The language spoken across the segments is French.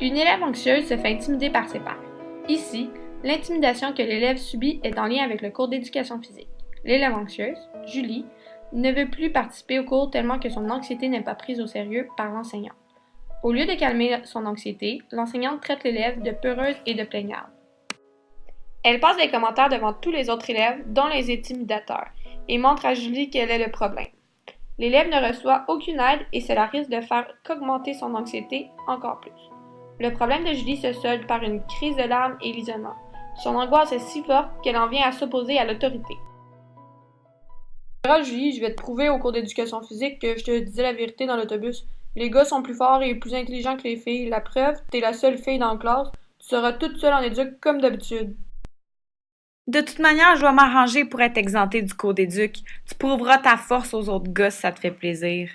Une élève anxieuse se fait intimider par ses pairs. Ici, l'intimidation que l'élève subit est en lien avec le cours d'éducation physique. L'élève anxieuse, Julie, ne veut plus participer au cours tellement que son anxiété n'est pas prise au sérieux par l'enseignant. Au lieu de calmer son anxiété, l'enseignante traite l'élève de peureuse et de plaignarde. Elle passe des commentaires devant tous les autres élèves, dont les intimidateurs, et montre à Julie quel est le problème. L'élève ne reçoit aucune aide et cela risque de faire qu'augmenter son anxiété encore plus. Le problème de Julie se solde par une crise de larmes et l'isolement. Son angoisse est si forte qu'elle en vient à s'opposer à l'autorité. Julie, je vais te prouver au cours d'éducation physique que je te disais la vérité dans l'autobus. Les gars sont plus forts et plus intelligents que les filles. La preuve, t'es la seule fille dans la classe. Tu seras toute seule en éduc comme d'habitude. De toute manière, je vais m'arranger pour être exemptée du cours d'éduc. Tu prouveras ta force aux autres gars si ça te fait plaisir.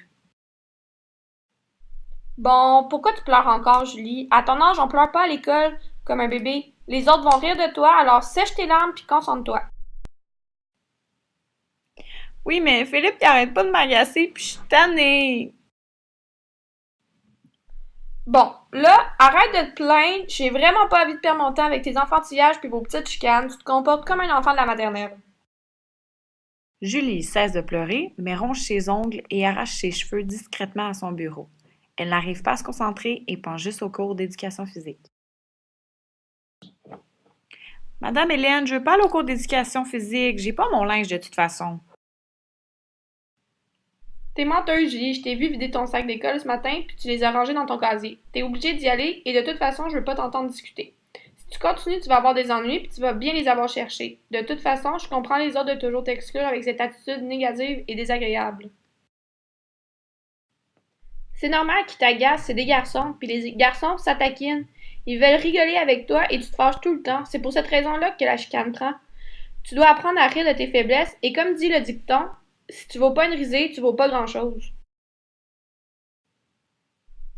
Bon, pourquoi tu pleures encore, Julie? À ton âge, on pleure pas à l'école comme un bébé. Les autres vont rire de toi, alors sèche tes larmes puis concentre-toi. Oui, mais Philippe, il arrête pas de m'agacer, puis je suis tannée. Bon, là, arrête de te plaindre. J'ai vraiment pas envie de perdre mon temps avec tes enfantillages puis vos petites chicanes. Tu te comportes comme un enfant de la maternelle. Julie cesse de pleurer, mais ronge ses ongles et arrache ses cheveux discrètement à son bureau. Elle n'arrive pas à se concentrer et pense juste au cours d'éducation physique. Madame Hélène, je veux pas aller au cours d'éducation physique. J'ai pas mon linge de toute façon. T'es menteuse, Julie. Je t'ai vu vider ton sac d'école ce matin puis tu les as rangés dans ton casier. T'es obligée d'y aller et de toute façon, je veux pas t'entendre discuter. Si tu continues, tu vas avoir des ennuis puis tu vas bien les avoir cherchés. De toute façon, je comprends les autres de toujours t'exclure avec cette attitude négative et désagréable. C'est normal qu'ils t'agacent, c'est des garçons, puis les garçons, ça taquine. Ils veulent rigoler avec toi et tu te fâches tout le temps. C'est pour cette raison-là que la chicane prend. Tu dois apprendre à rire de tes faiblesses et comme dit le dicton, si tu vaux pas une risée, tu vaux pas grand-chose.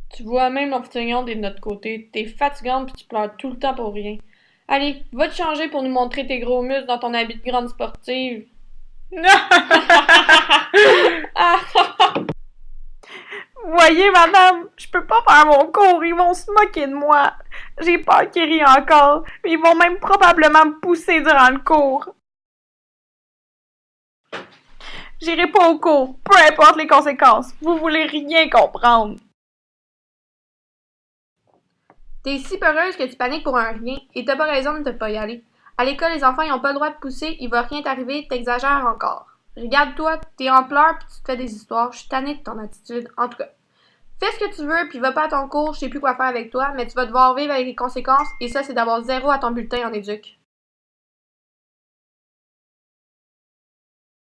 Tu vois même l'opinion de notre côté. T'es fatigante puis tu pleures tout le temps pour rien. Allez, va te changer pour nous montrer tes gros muscles dans ton habit de grande sportive. Ah! Voyez, madame, je peux pas faire mon cours, ils vont se moquer de moi. J'ai peur qu'ils rient encore, mais ils vont même probablement me pousser durant le cours. J'irai pas au cours, peu importe les conséquences. Vous voulez rien comprendre. T'es si peureuse que tu paniques pour un rien et t'as pas raison de ne pas y aller. À l'école, les enfants ils ont pas le droit de pousser, il va rien t'arriver, t'exagères encore. Regarde-toi, t'es en pleurs pis tu te fais des histoires, je suis tannée de ton attitude. En tout cas, fais ce que tu veux puis va pas à ton cours, je sais plus quoi faire avec toi, mais tu vas devoir vivre avec les conséquences et ça c'est d'avoir 0 à ton bulletin en éduc.